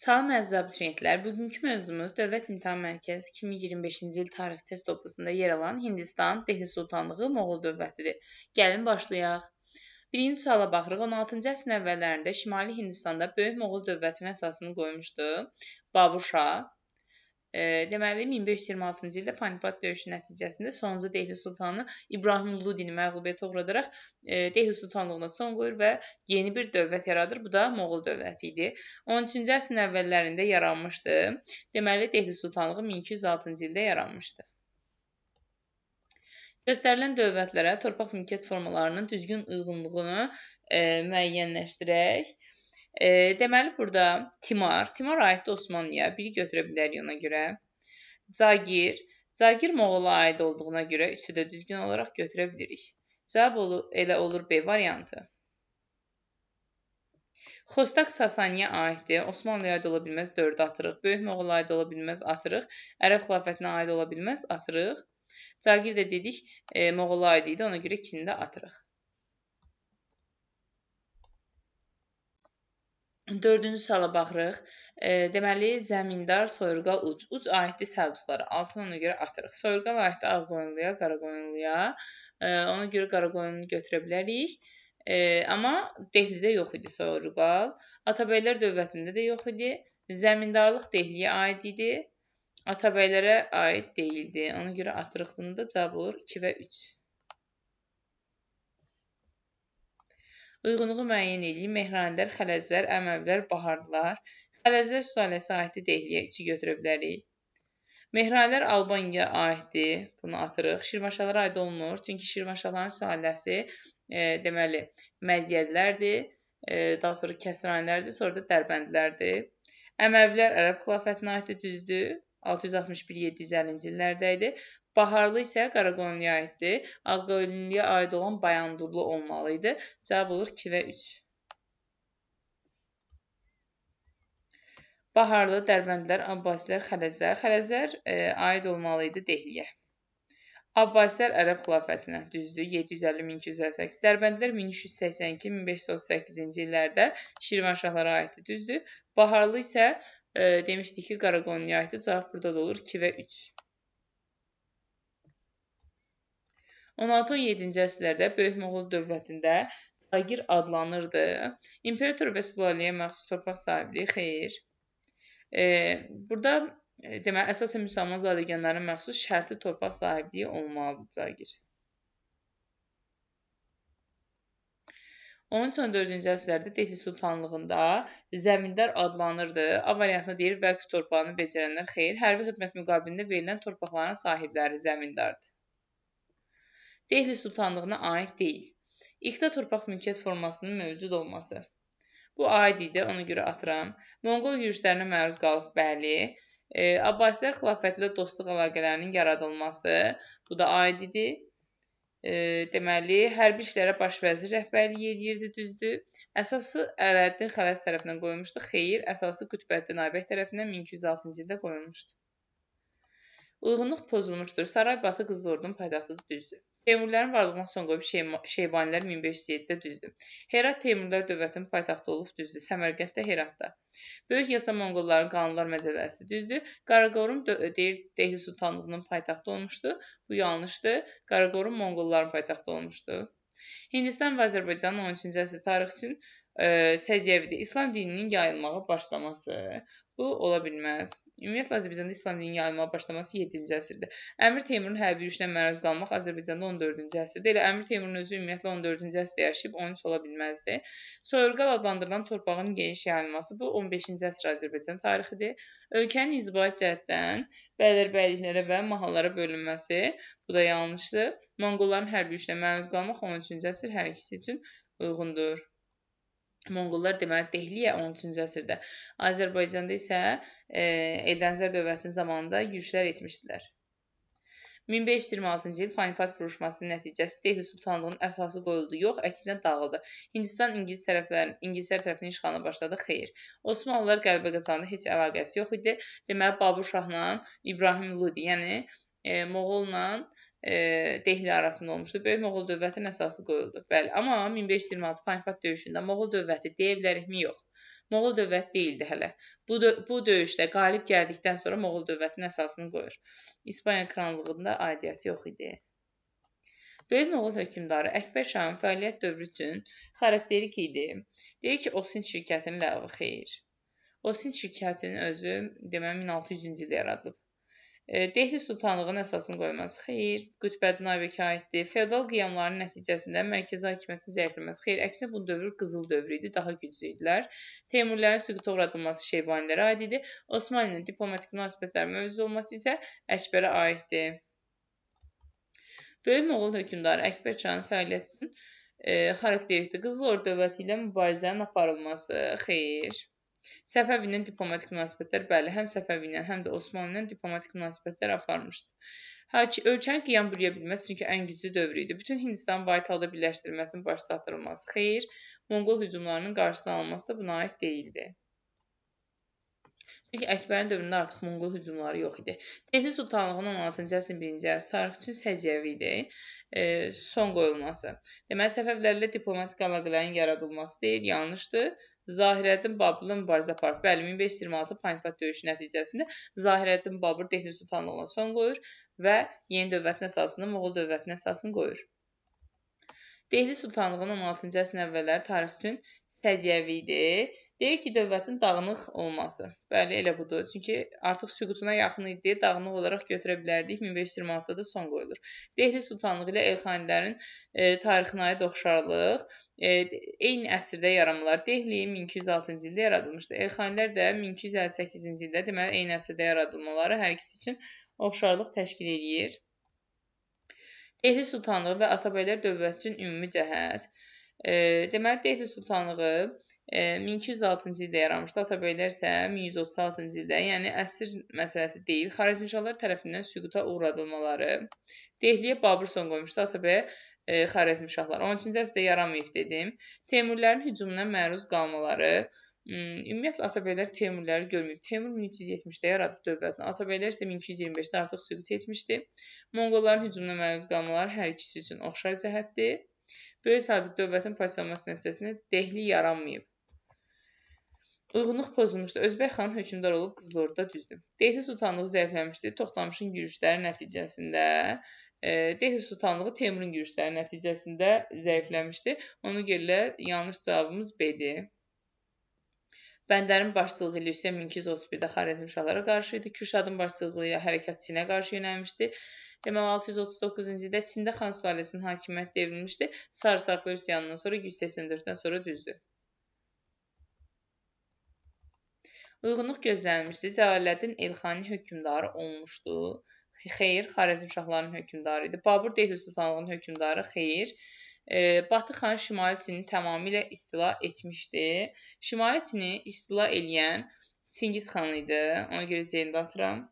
Salam əziz abituriyentlər, bugünkü mövzumuz Dövlət İmtahan Mərkəzi 2025-ci il tarix test toplusunda yer alan Hindistan, Dehli Sultanlığı, Moğol dövlətidir. Gəlin başlayaq. Birinci suala baxırıq. 16-cı əsrin əvvəllərində Şimali Hindistanda böyük Moğol dövlətinin əsasını qoymuşdu Babur Şah. Deməli, 1526-cı ildə Panipat döyüşü nəticəsində sonuncu Dehli Sultanı İbrahim Ludini məğlubiyyətə uğradaraq Dehli Sultanlığına son qoyur və yeni bir dövlət yaradır. Bu da Moğol dövləti idi. 13-cü əsrin əvvəllərində yaranmışdı. Deməli, Dehli Sultanlığı 1206-cı ildə yaranmışdı. Göstərilən dövlətlərə torpaq mülkiyyət formalarının düzgün uyğunluğunu müəyyənləşdirək. Deməli, burada Timar aiddir Osmanlıya, biri götürə bilərik ona görə. Cagir Moğola aid olduğuna görə üçü də düzgün olaraq götürə bilirik. Cavab elə olur B variantı. Xostak Sasaniyə aiddir, Osmanlıya aid ola bilməz 4 atırıq, Böyük Moğola aid ola bilməz atırıq, Ərəb xilafətinə aid ola bilməz atırıq. Cagir də dedik, Moğola aid idi, ona görə 2-ni də atırıq. Dördüncü suala baxırıq. Deməli, Zəmindar, Soyurqal, Uc aiddir Səlcuqlara. 6-nı ona görə atırıq. Soyurqal aiddir Ağqoyunluya, Qaraqoyunluya. Ona görə Qaraqoyunlu götürə bilərik. Amma Dehlidə yox idi Soyurqal. Atabəylər dövlətində də yox idi. Zəmindarlıq Dehliyə aid idi. Atabəylərə aid deyildi. Ona görə atırıq bunu da. Cavab olur 2 və 3. Uyğunluğu müəyyən edin. Mehranilər, Xələzlər, Əməvilər, Baharlılar. Xələzlər sülaləsi aiddir Dehliyə. 3-ü götürə bilərik. Mehranilər Albaniyaya aiddir. Bunu atırıq. Şirvanşahlara aid olmur. Çünki Şirvanşahların sülaləsi deməli Məziyyədlərdir. Daha sonra Kəsranilərdir. Sonra da Dərbəndlərdir. Əməvilər Ərəb xilafətinə aiddir. Düzdür. 661-750-ci illərdə idi. Baharlı isə Qaraqoyunluya aiddir. Ağqoyunluya aid olan Bayandurlu olmalı idi. Cavab olur 2 və 3. Baharlı, Dərbəndlər, Abbasilər, Xələzlər. Xələzlər aid olmalı idi Dehliyə. Abbasilər Ərəb xilafətinə düzdür. 750-1258. Dərbəndlər 1382-1538-ci illərdə Şirvanşahlara aiddir. Düzdür. Baharlı isə demişdik ki, Qaraqoyunluya aiddir. Cavab burada da olur 2 və 3. 16-17-ci əsrlərdə Böyük Moğol dövlətində Cagir adlanırdı. İmperator və sülaləyə məxsus torpaq sahibliyi xeyr. Burada deməli, əsasən müsəlman zadəganlarına məxsus şərti torpaq sahibliyi olmalıdır Cagir. 13-14-cü əsrlərdə Dehli Sultanlığında zəmindar adlanırdı. A variantına deyir, vəqf torpağını becərənlər xeyr. Hərbi xidmət müqabilində verilən torpaqların sahibləri zəmindardır. Dehli Sultanlığına aid deyil. İqta torpaq mülkiyyət formasının mövcud olması. Bu aid idi, ona görə atıram. Monqol yürüşlərinə məruz qalıb, bəli. Abbasilər xilafəti ilə dostluq əlaqələrinin yaradılması. Bu da aid idi. Deməli, hərbi işlərə baş vəzir rəhbərlik edirdi, düzdür. Əsası Ələddin Xələz tərəfindən qoyulmuşdu. Xeyr, əsası Qütbəddin Aybək tərəfindən 1206-cı ildə qoyulmuşdu. Uyğunluq pozulmuşdur. Saray Batı Qızıl Ordunun paytaxtıdır, düzdür. Teymurilərin varlığına son qoyub Şeybanilər 1507-də düzdür. Herat Teymurilər dövlətinin paytaxtı olub, düzdür. Səmərqənd də Heratda. Böyük Yasa Monqolların qanunlar məcəlləsi, düzdür. Qaraqorum deyir Dehli Sultanlığının paytaxtı olmuşdu. Bu yanlışdır. Qaraqorum Monqolların paytaxtı olmuşdu. Hindistan və Azərbaycanın 13-cü əsr tarix üçün səciyyəvidir. İslam dininin yayılmağa başlaması. Bu ola bilməz. Ümumiyyətlə, Azərbaycanda İslam dininin yayılmağa başlaması 7-ci əsrdir. Əmir Teymurun hərbi yürüşünə məruz qalmaq Azərbaycanda 14-cü əsrdə. Elə Əmir Teymurun özü ümumiyyətlə 14-cü əsrdə yaşayıb, 13 ola bilməzdi. Soyurqal adlandırılan torpağın geniş yayılması bu 15-ci əsr Azərbaycan tarixidir. Ölkənin inzibati cəhətdən bəylərbəyliklərə və mahallara bölünməsi, bu da yanlışdır. Monqolların hərbi yürüşünə məruz qalmaq 13-cü əsr hər ikisi üçün uyğundur. Monqollar deməli Dehliyə 13-cü əsrdə, Azərbaycanda isə Eldənizlər dövlətinin zamanında yürüşlər etmişdilər. 1526-cı il Panipat vuruşmasının nəticəsi Dehli Sultanlığının əsası qoyuldu, yox, əksinə dağıldı. Hindistan İngilislər tərəfindən işğalına başladı, xeyr. Osmanlılar qələbə qazandı, heç əlaqəsi yox idi. Deməli, Babur Şahla İbrahim Ludi, yəni Moğolla Dehli arasında olmuşdu. Böyük Moğol dövlətinin əsası qoyuldu. Bəli, amma 1526 Panipat döyüşündə Moğol dövləti deyə bilərikmi? Yox. Moğol dövləti deyildi hələ. Bu döyüşdə qalib gəldikdən sonra Moğol dövlətinin əsasını qoyur. İspaniya krallığında aidiyyəti yox idi. Böyük Moğol hökmdarı Əkbər Şahın fəaliyyət dövrü üçün xarakterik idi. Deyir ki, Osint şirkətinin ləğvi xeyr. Osint şirkətinin özü deməli 1600-cü ildə yaradılıb. Dehli sultanlığının əsasını qoyması xeyr, Qütbəddin Aybəkə aiddir. Feodal qiyamların nəticəsində mərkəzi hakimiyyətin zəifləməsi xeyr, əksinə bu dövr qızıl dövrü idi, daha güclü idilər. Teymurilərin süquta uğradılması Şeybanilərə aid idi. Osmanlı ilə diplomatik münasibətlərin mövcud olması isə Əkbərə aiddir. Böyük Moğol hökmdarı Əkbər Şahın fəaliyyətinin xarakterikdir. Qızıl Ordu dövləti ilə mübarizənin aparılması xeyr. Səfəvi ilə diplomatik münasibətlər, bəli, həm Səfəvi ilə, həm də Osmanlı ilə diplomatik münasibətlər aparmışdı. Ölkənin qiyam bürüyə bilməsi çünki ən güclü dövr idi. Bütün Hindistanın vahid halda birləşdirilməsinin baş çatdırılması xeyr. Monqol hücumlarının qarşısını alınması da buna aid deyildi. Çünki Əkbərin dövründə artıq Monqol hücumları yox idi. Dehli sultanlığının 16-cı əsrin 1-ci əsr tarix üçün səciyyəvi idi. Son qoyulması. Deməli, Səfəvilərlə diplomatik əlaqələrin yaradılması deyil, yanlışdır. Zahirəddin Babırla mübarizə aparıb. Bəli, 1526 Panipat döyüşü nəticəsində Zahirəddin Babır Dehli sultanlığına son qoyur və yeni dövlətin əsasını, Moğol dövlətinin əsasını qoyur. Dehli sultanlığının 16-cı əsrin əvvəlləri tarix üçün səciyyəvi idi. Deyir ki, dövlətin dağınıq olması. Bəli, elə budur. Çünki artıq süqutuna yaxın idi, dağınıq olaraq götürə bilərdik. 1526-da da son qoyulur. Dehli sultanlığı ilə Elxanilərin tarixinə aid oxşarlıq eyni əsrdə yaranmalar. Dehli 1206-cı ildə yaradılmışdı. Elxanilər də 1258-ci ildə, deməli, eyni əsrdə yaradılmaları hər ikisi üçün oxşarlıq təşkil edir. Dehli sultanlığı və Atabəylər dövləti üçün ümumi cəhət. Deməli, Dehli sultanlığı 1206-cı ildə yaranmışdı, Atabəylər isə 1136-cı ildə, yəni əsr məsələsi deyil. Xarəzmşahlar tərəfindən süquta uğradılmaları. Dehliyə Babır son qoymuşdu, Atabəyə Xarəzmşahlar. 13-cü əsrdə yaramayıb dedim. Teymurilərin hücumuna məruz qalmaları. Ümumiyyətlə, Atabəylər Teymuriləri görməyib. Teymur 1370-də yaratdı dövlətini, Atabəylər isə 1225-də artıq süqut etmişdi. Monqolların hücumuna məruz qalmaları hər ikisi üçün oxşar cəhətdir. Böyük Səlcuq dövlətinin parçalanması nəticəsində Dehli yaranmayıb. Uyğunluq pozulmuşdu. Özbək xan hökmdar olub Qızıl Orduda düzdür. Dehli sultanlığı zəifləmişdi. Toxtamışın yürüşləri nəticəsində. Dehli sultanlığı Teymurun yürüşləri nəticəsində zəifləmişdi. Ona görə yanlış cavabımız B-dir. Bəndərin başçılığı ilə Hüseyn 1231-də Xarəzmşahlara qarşı idi. Kürşadın başçılığı ilə hərəkat Çinə qarşı yönəlmişdi. Deməli, 639-cu ildə Çində xan sülaləsinin hakimiyyəti devrilmişdi. Sarısaqlı üsyanından sonra 184-dən sonra düzdür. Uyğunluq gözlənilmişdi. Cəlaləddin Elxani hökmdarı olmuşdu. Xeyr, Xarəzmşahların hökmdarı idi. Babur Dehli sultanlığının hökmdarı xeyr. Batı xan Şimali Çini tamamilə istila etmişdi. Şimali Çini istila eləyən Çingiz xan idi. Ona görə C-ni atıram.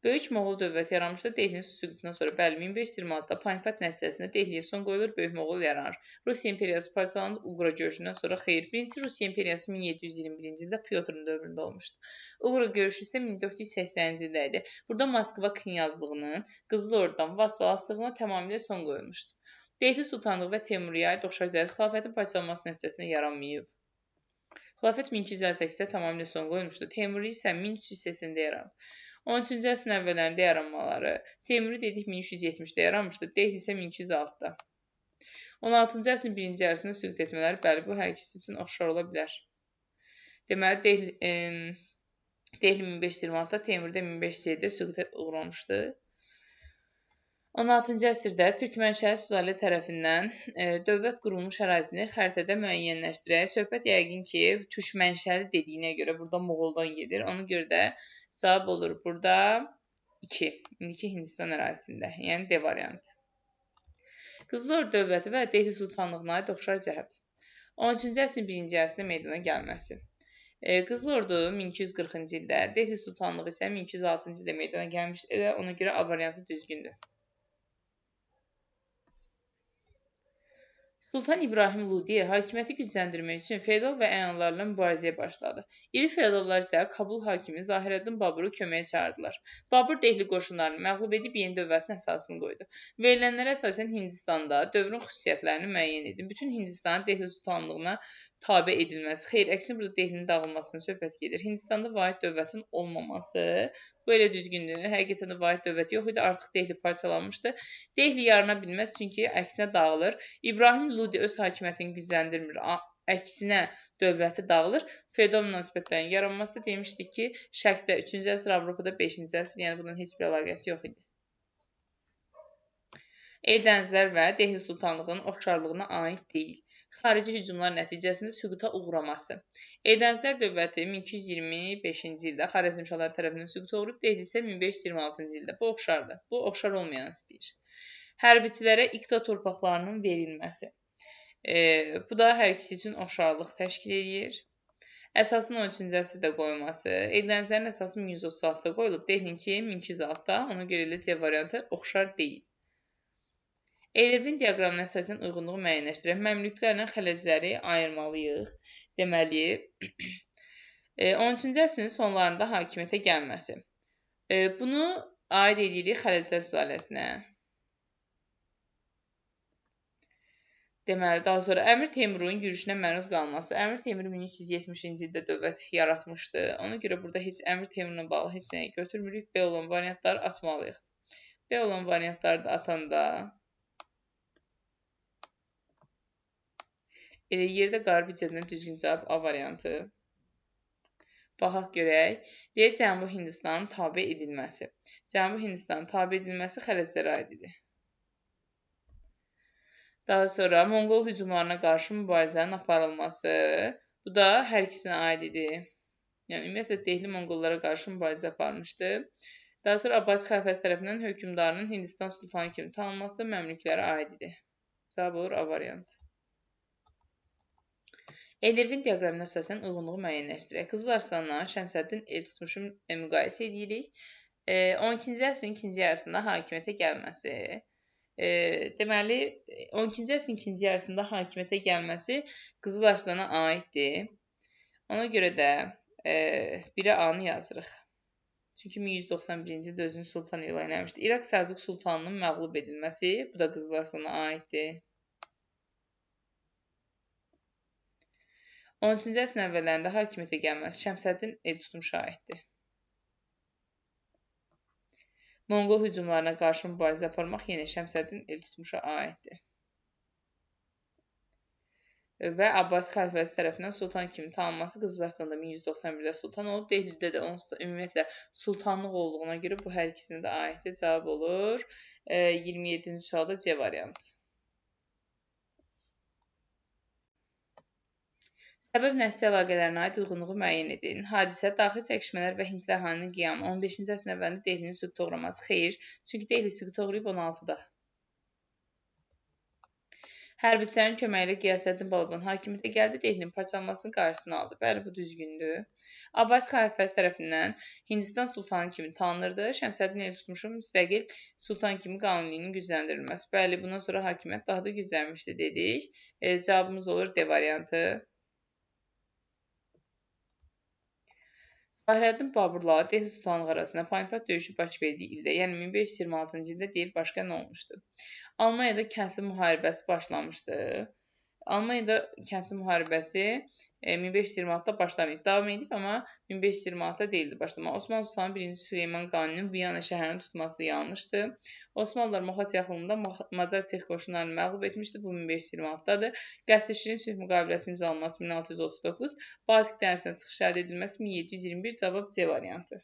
Böyük Moğol dövləti yaranmışdı. Dehlinin süqutundan sonra bəli 1526-da Panipat nəticəsində Dehliyə son qoyulur, Böyük Moğol yaranır. Rusiya imperiyası parçalandı Uqra görüşündən sonra xeyr. Birincisi Rusiya imperiyası 1721-ci ildə Pyotrun dövründə olmuşdu. Uqra görüşü isə 1480-ci ildə idi. Burada Moskva knyazlığının Qızıl Ordudan vassalaslığına tamamilə son qoyulmuşdu. Dehli sultanlığı və Teymuriyə aid oxşar cəhət xilafətin parçalanması nəticəsində yaranmayıb. Xilafət 1258-də tamamilə son qoyulmuşdu. Teymuri isə 1380-də yaranıb. 13-cü əsrin əvvəllərində yaranmaları. Teymuri dedik 1370-də yaranmışdı. Dehli isə 1206-da. 16-cı əsrin 1-ci yarısında süqut etmələri, bəli, bu hər ikisi üçün oxşar ola bilər. Deməli, Dehli 1526-da, Teymuri də 1507-də süquta uğramışdı. 16-cı əsrdə Türk mənşəli sülalə tərəfindən dövlət qurulmuş ərazini xəritədə müəyyənləşdirək. Söhbət yəqin ki, Türk mənşəli dediyinə görə burada Moğoldan gedir. Ona görə də cavab olur burada 2. İndiki Hindistan ərazisində, yəni D variantı. Qızıl Ordu dövləti və Dehli sultanlığına aid oxşar cəhət. 13-cü əsrin 1-ci əsrində meydana gəlməsi. Qızıl Ordu 1240-cı ildə, Dehli sultanlığı isə 1206-cı ildə meydana gəlmişdir və ona görə A variantı düzgündür. Sultan İbrahim Ludi hakimiyyəti gücləndirmək üçün feodal və əyanlarla mübarizəyə başladı. İri feodallar isə Kabul hakimi Zahirəddin Baburu köməyə çağırdılar. Babur Dehli qoşunlarını məğlub edib yeni dövlətin əsasını qoydu. Verilənlərə əsasən Hindistanda dövrün xüsusiyyətlərini müəyyən edin. Bütün Hindistanı Dehli sultanlığına tabe edilməsi. Xeyr, əksinə burada Dehlinin dağılmasından söhbət gedir. Hindistanda vahid dövlətin olmaması. Bu elə düzgündür. Həqiqətən də vahid dövlət yox idi, artıq Dehli parçalanmışdı. Dehli yarına bilməz, çünki əksinə dağılır. İbrahim Ludi öz hakimiyyətini gücləndirmir. Əksinə dövləti dağılır. Feodal münasibətlərin yaranması da demişdik ki, Şərqdə 3-cü əsr, Avropada 5-ci əsr, yəni bunun heç bir əlaqəsi yox idi. Eldənizlər və Dehli sultanlığının oxşarlığına aid deyil. Xarici hücumlar nəticəsində süquta uğraması. Eldənizlər dövləti 1225-ci ildə Xarəzmşahlar tərəfindən süquta uğrayıb, Dehli isə 1526-cı ildə. Bu oxşardır. Bu oxşar olmayan istəyir. Hərbiçilərə iqta torpaqlarının verilməsi. Bu da hər ikisi üçün oxşarlıq təşkil edir. Əsasın 13-cü əsrdə qoyulması. Eldənizlərin əsası 1136-da qoyulub, Dehlinki 1206-da. Ona görə elə C variantı oxşar deyil. Elevin diaqramına əsasən uyğunluğu müəyyənləşdirək. Məmlüklərlə xələcləri ayırmalıyıq. Deməli, 13-cü əsrin sonlarında hakimiyyətə gəlməsi. Bunu aid edirik xələclər sülaləsinə. Deməli, daha sonra Əmir Teymurun yürüşünə məruz qalması. Əmir Teymur 1370-ci ildə dövlət yaratmışdı. Ona görə burada heç Əmir Teymurla bağlı heç nəyi götürmürük. B olan variantları atmalıyıq. B olan variantları da atanda yerdə qarı bicədən düzgün cavab A variantı. Baxaq görək. Deyək, Cənubi Hindistanın tabe edilməsi. Cənubi Hindistanın tabe edilməsi xələclərə aid idi. Daha sonra Monqol hücumlarına qarşı mübarizənin aparılması. Bu da hər ikisinə aid idi. Yəni, ümumiyyətlə, Dehli Monqollara qarşı mübarizə aparmışdı. Daha sonra Abbasi xəlifəsi tərəfindən hökmdarının Hindistan sultanı kimi tanınması da məmlüklərə aid idi. Cavab olur A variantı. Elirvin diaqramına əsasən uyğunluğu müəyyənləşdirək. Qızıl Arslanla Şəmsəddin Eltutmuşu müqayisə edirik. 12-ci əsrin ikinci yarısında hakimiyyətə gəlməsi. Deməli, 12-ci əsrin ikinci yarısında hakimiyyətə gəlməsi Qızıl Arslana aiddir. Ona görə də 1-ə A-nı yazırıq. Çünki 1191-ci ildə özünü sultan elan etmişdi. İraq Səlcuq sultanının məğlub edilməsi, bu da Qızıl Arslana aiddir. 13-cü əsrin əvvəllərində hakimiyyətə gəlməsi Şəmsəddin Eltutmuşa aiddir. Monqol hücumlarına qarşı mübarizə aparmaq yenə Şəmsəddin Eltutmuşa aiddir. Və Abbasi xəlifəsi tərəfindən sultan kimi tanınması Qızıl Arslanda 1191-də sultan olub. Dehlidə də ümumiyyətlə sultanlıq olduğuna görə bu hər ikisinə də aiddir. Cavab olur 27-ci sualda C variantı. Səbəb-nəticə əlaqələrinə aid uyğunluğu müəyyən edin. Hadisə, daxili çəkişmələr və Hindli əhalinin qiyamı 15-ci əsrin əvvəlində Dehlinin süquta uğraması. Xeyr, çünki Dehli süquta uğrayıb 16-da. Hərbiçilərin köməyi ilə Qiyasəddin Balban hakimiyyətə gəldi, Dehlinin parçalanmasının qarşısını aldı. Bəli, bu düzgündür. Abbasi xəlifəsi tərəfindən Hindistan sultanı kimi tanınırdı. Şəmsəddin Eltutmuşun müstəqil sultan kimi qanunliyinin gücləndirilməsi. Bəli, bundan sonra hakimiyyət daha da güclənmişdi dedik. Cavabımız olur D variantı. Fəxrəddin Baburla Dehli sultanlığı arasında Panipat döyüşü baş verdiyi ildə, yəni 1526-cı ildə deyil, başqa nə olmuşdu? Almaniyada kəndli müharibəsi başlamışdı. Almaniyada kəndli müharibəsi 1526-da başlamayıb. Davam edib, amma 1526-da deyildi başlamaq. Osmanlı Sultanı 1-ci Süleyman Qanunun Viyana şəhərini tutması yanlışdır. Osmanlılar Moxac yaxınlığında Macar Çex qoşunlarını məğlub etmişdi. Bu 1526-dadır. Qəsr-Şirin sülh müqaviləsi imzalanması 1639, Baltik dənizinə çıxış əldə edilməsi 1721, cavab C variantı.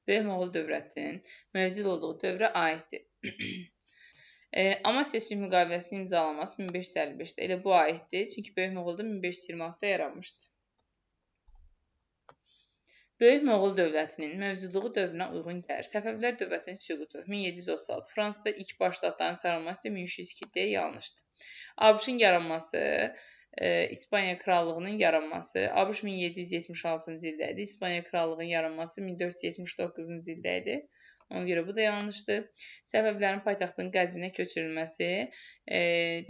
Böyük Moğol dövlətinin mövcud olduğu dövrə aiddir. Amasya sülh müqaviləsinin imzalanması 1555-də. Elə bu aiddir, çünki Böyük Moğolda 1526-da yaranmışdı. Böyük Moğol dövlətinin mövcudluğu dövrünə uyğun gəlir. Səfəvilər dövlətinin süqutu 1736. Fransada ilk başlatların çağırılması 1302-də yanlışdır. ABŞ-ın yaranması, İspaniya Krallığının yaranması, ABŞ 1776-cı ildə idi. İspaniya Krallığının yaranması 1479-cu ildə idi. Ona görə bu da yanlışdır. Səfəvlərin paytaxtının Qəzvinə köçürülməsi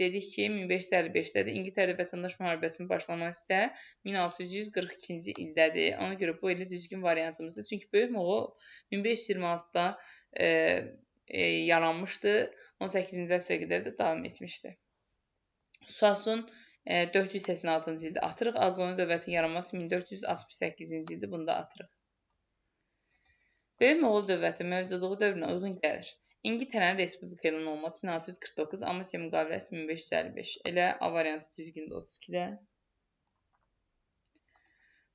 dedik ki, 1555-dədir. İngiltərədə vətəndaş müharibəsinin başlaması isə 1642-ci ildədir. Ona görə bu elə düzgün variantımızdır. Çünki Böyük Moğol 1526-da yaranmışdı. 18-ci əsrə qədər də davam etmişdi. Suasun 486-cı ildə atırıq. Ağqoyunlu dövlətin yaranması 1468-ci ildir. Bunu da atırıq. Böyük Moğol dövləti mövcudluğu dövrünə uyğun gəlir. İngiltərənin respublika elan olması 1649, Amasya müqaviləsi 1555. Elə A variantı düzgündür 32-də.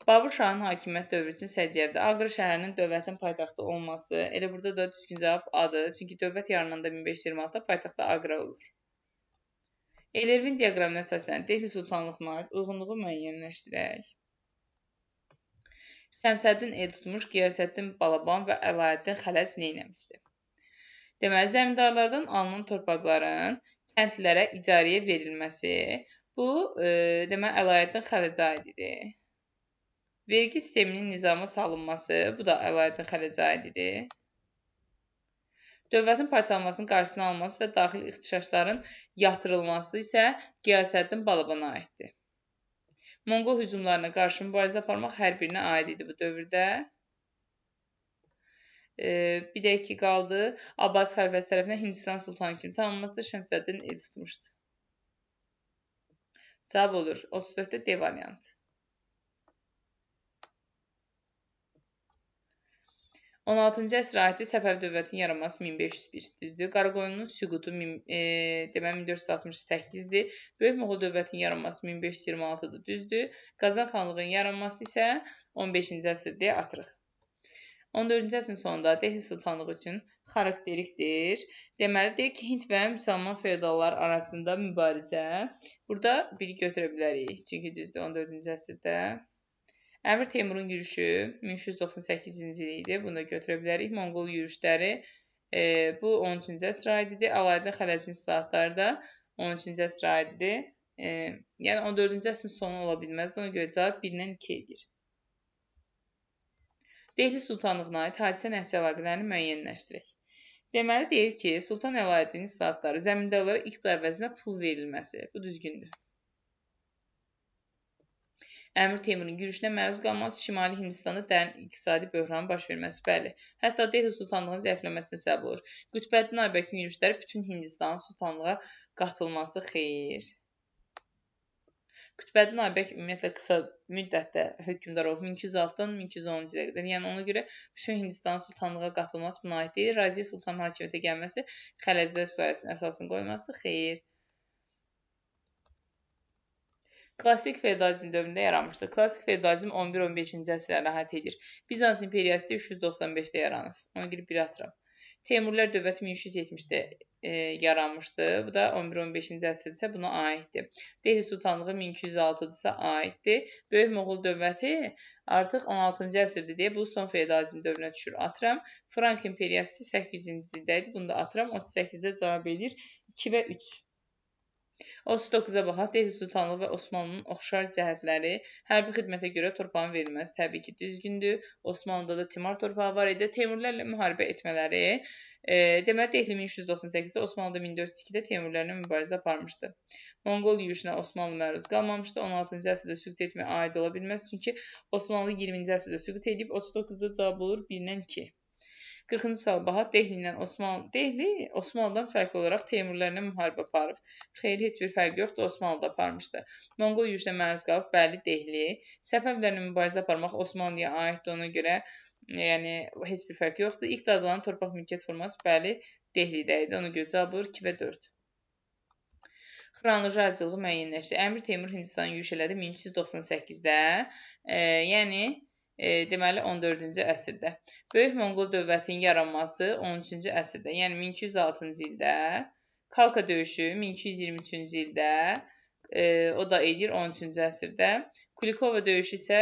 Babur Şahın hakimiyyət dövrü üçün səciyyədir. Ağrı şəhərinin dövlətin paytaxtı olması. Elə burada da düzgün cavab A-dır. Çünki dövlət yarananda 1526-da paytaxtda Ağrı olur. Elirvin diaqramına əsasən Dehli sultanlığına aid uyğunluğu müəyyənləşdirək. Şəmsəddin el tutmuş, Qiyasəddin Balaban və Əlaəddin Xələc neynəmişdir? Deməli, zəmindarlardan alınan torpaqların kəndlilərə icarəyə verilməsi, bu, deməli, Əlaəddin Xələcə aididir. Vergi sisteminin nizama salınması, bu da Əlaəddin Xələcə aididir. Dövlətin parçalanmasının qarşısını alması və daxili ixtişaşların yatırılması isə Qiyasəddin Balabana aiddir. Monqol hücumlarına qarşı mübarizə aparmaq hər birinə aid idi bu dövrdə. Bir də ki qaldı, Abbas xəlifəsi tərəfindən Hindistan sultanı kimi tanınmasıdır, Şəmsəddin el tutmuşdu. Cavab olur 34-də D variantı. 16-cı əsrə aiddir Səfəvi dövlətinin yaranması 1501 düzdür. Qaraqoyunluğun süqutu deməli 1468-dir. Böyük Moğol dövlətinin yaranması 1526-dır düzdür. Qazan xanlığının yaranması isə 15-ci əsr deyə atırıq. 14-cü əsrin sonunda Dehli sultanlığı üçün xarakterikdir. Deməli, deyir ki, Hind və müsəlman feodallar arasında mübarizə. Burada biri götürə bilərik. Çünki düzdür 14-cü əsrdə. Əmir Teymurun yürüşü 1398-ci il idi. Bunu da götürə bilərik. Monqol yürüşləri bu 13-cü əsrə aididir. Əlaəddin Xələcin islahatları da 13-cü əsrə aididir. Yəni 14-cü əsrin sonu ola bilməz. Ona görə cavab 1-dən 2 edir. Dehli sultanlığına aid hadisə nəticə əlaqələrini müəyyənləşdirək. Deməli, deyir ki, Sultan Əlaəddinin islahatları zəmindarlara iqd əvəzinə pul verilməsi. Bu düzgündür. Əmir Teymurun yürüşünə məruz qalması Şimali Hindistanda dərin iqtisadi böhranın baş verməsi, bəli. Hətta Dehli sultanlığının zəifləməsinə səbəb olur. Qütbəddin Aybəkin yürüşləri bütün Hindistanın sultanlığa qatılması xeyr. Qütbəddin Aybək ümumiyyətlə qısa müddətdə hökmdar olub 1206-dan 1210-cu ilə qədər. Yəni ona görə bütün Hindistanın sultanlığa qatılması buna aid deyil. Raziyə sultanın hakimiyyətə gəlməsi, Xələclər sülaləsinin əsasını qoyması xeyr. Klassik feodalizm dövründə yaranmışdır. Klassik feodalizm 11-15-ci əsrlərə əhatə edir. Bizans imperiyası 395-də yaranıb. Ona görə 1 atıram. Teymurilər dövləti 1370-də yaranmışdı. Bu da 11-15-ci əsrdirsə buna aiddir. Dehli sultanlığı 1206-dırsa aiddir. Böyük Moğol dövləti artıq 16-cı əsrdir deyə bu son feodalizm dövrünə düşür. Atıram. Frank imperiyası 800-ci ildə idi. Bunu da atıram. 38-də cavab edir 2 və 3. 39-a baxaq. Dehli sultanlığı və Osmanlının oxşar cəhətləri. Hərbi xidmətə görə torpağın verilməsi təbii ki düzgündür. Osmanlıda da Timar torpağı var idi. Teymurlərlə müharibə etmələri. Deməli, Dehli 1398-də, Osmanlıda 1402-də Teymurlərlə mübarizə aparmışdı. Monqol yürüşünə Osmanlı məruz qalmamışdı. 16-cı əsrdə süqut etməyə aid ola bilməz. Çünki Osmanlı 20-ci əsrdə süqut edib. 39-da cavab olur 1-dən 2. 40-cı sual baxaq. Dehli Osmanlıdan fərqli olaraq Teymurlərlə müharibə aparıb. Xeyli heç bir fərqi yoxdur, Osmanlıda aparmışdı. Monqol yürüşünə məruz qalıb, bəli, Dehli. Səfəvlərlə mübarizə aparmaq Osmanlıya aiddir, ona görə yəni heç bir fərqi yoxdur. İlk adlanan torpaq mülkiyyət forması, bəli, Dehlidə idi, ona görə cavab olur 2 və 4. Xronoloji ardıcılığı müəyyənləşdir. Əmir Teymur Hindistan yürüş elədi 1398-də, yəni deməli 14-cü əsrdə. Böyük Monqol dövlətinin yaranması 13-cü əsrdə, yəni 1206-cı ildə. Kalka döyüşü 1223-cü ildə, o da edir 13-cü əsrdə. Kulikova döyüşü isə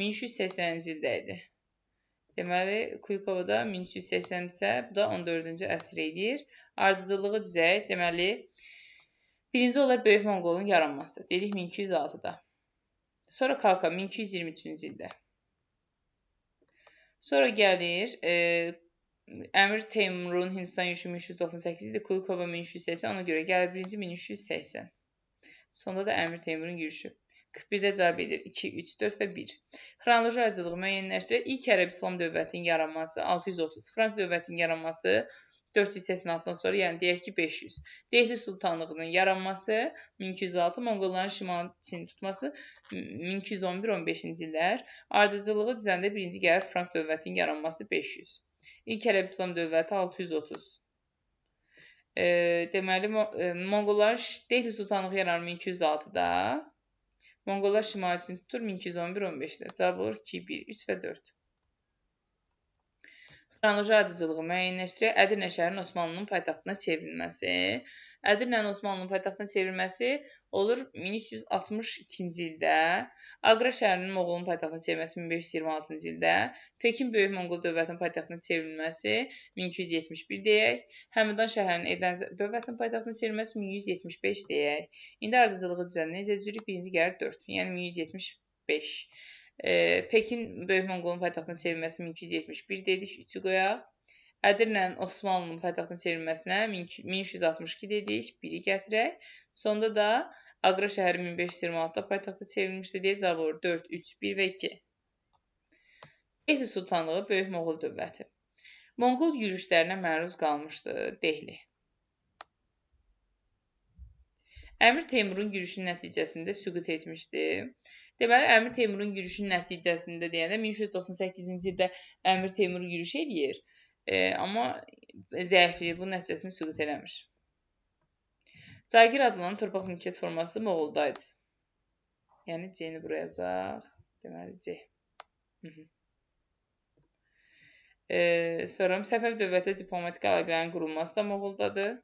1380-ci ildə idi. Deməli, Kulikovada 1380 isə, bu da 14-cü əsr edir. Ardıcılığı düzək, deməli, birinci olar Böyük Monqolun yaranması, dedik 1206-da. Sonra Kalka 1223-cü ildə. Sonra gəlir Əmir Teymurun Hindistan yürüşü 1398 idi, Kulikova 1380, ona görə gəlir birinci 1380. Sonda da Əmir Teymurun yürüşü. 41-də cavab edir 2, 3, 4 və 1. Xronoloji ardıcılığı müəyyənləşdirək. İlk Ərəb İslam dövlətinin yaranması 630. Frank dövlətinin yaranması 4 hissəsinin altından sonra, yəni deyək ki 500. Dehli sultanlığının yaranması 1206, Monqolların şimal Çini tutması 1211-15-ci illər. Ardıcıllığı düzəndə birinci gəlir Frank dövlətinin yaranması 500. İlk Ərəb İslam dövləti 630. Deməli, Monqolların Dehli sultanlığı yaranır 1206-da. Monqollar şimal Çini tutur 1211-15-də. Cavab olur 2, 1, 3 və 4. Xronoloji ardıcılığı müəyyənləşdirək. Ədirnə şəhərinin Osmanlının paytaxtına çevrilməsi. Ədirnənin Osmanlının paytaxtına çevrilməsi olur 1362-ci ildə. Aqra şəhərinin Moğolun paytaxtına çevrilməsi 1526-cı ildə. Pekin Böyük Monqol dövlətinin paytaxtına çevrilməsi 1271 deyək. Həmədan şəhərinin Edirnə dövlətinin paytaxtına çevrilməsi 1175 deyək. İndi ardıcılığı düzəndə necə düzürük? Birinci gəlir 4, yəni 1175. Pekin Böyük Monqolun paytaxtına çevrilməsi 1271 dedik, 3-ü qoyaq. Ədirnənin Osmanlının paytaxtına çevrilməsinə 1362 dedik, 1-i gətirək. Sonda da Aqra şəhəri 1526-da paytaxta çevrilmişdi deyə cavab olur 4, 3, 1 və 2. Dehli sultanlığı Böyük Moğol dövləti. Monqol yürüşlərinə məruz qalmışdı Dehli. Əmir Teymurun yürüşünün nəticəsində süqut etmişdi. Deməli, Əmir Teymurun yürüşünün nəticəsində deyəndə 1398-ci ildə Əmir Teymur yürüş edir. Amma zəifliyir, bu nəticəsində süqut eləmir. Cagir adlanan torpaq mülkiyyət forması Moğoldaydı. Yəni, C-ni buraya yazaq. Deməli, C. Sonra Səfəv dövləti diplomatik əlaqələrin qurulması da Moğoldadır.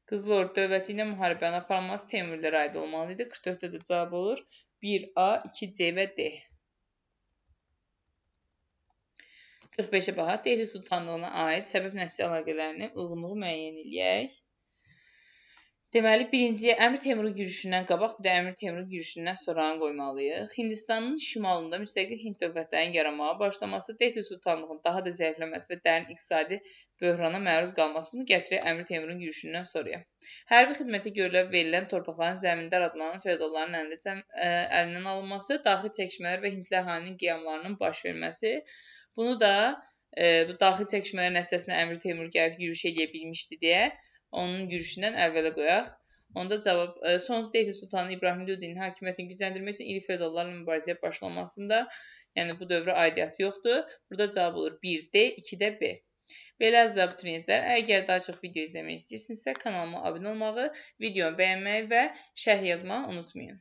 Qızıl Ordu dövləti ilə müharibəni aparılması Teymurilərə aid olmalı idi. 44-də də cavab olur 1A, 2C və D. 45-ə baxaq. Dehli sultanlığına aid səbəb-nəticə əlaqələrini uyğunluğu müəyyən eləyək. Deməli, birinci Əmir Teymurun yürüşündən qabaq, bir də Əmir Teymurun yürüşündən sonranı qoymalıyıq. Hindistanın şimalında müstəqil Hind dövlətlərinin yaranmağa başlaması, Dehli sultanlığının daha da zəifləməsi və dərin iqtisadi böhrana məruz qalması bunu gətirir Əmir Teymurun yürüşündən sonraya. Hərbi xidmətə görə verilən torpaqların zəmindar adlanan feodalların əlindən alınması, daxili çəkişmələr və Hindli əhalinin qiyamlarının baş verməsi. Bunu da bu daxili çəkişmələr nəticəsində Əmir Teymur gəlib yürüş edə bilmişdi deyə onun yürüşündən əvvələ qoyaq. Onda cavab, sonuncu Dehli sultanı İbrahim Lodinin hakimiyyətini gücləndirmək üçün iri feodallarla mübarizəyə başlamasında, yəni bu dövrə aidiyyatı yoxdur. Burada cavab olur 1D, 2də B. Belə əziz abituriyentlər, əgər daha çox video izləmək istəyirsinizsə, kanalıma abunə olmağı, videonu bəyənməyi və şərh yazmağı unutmayın.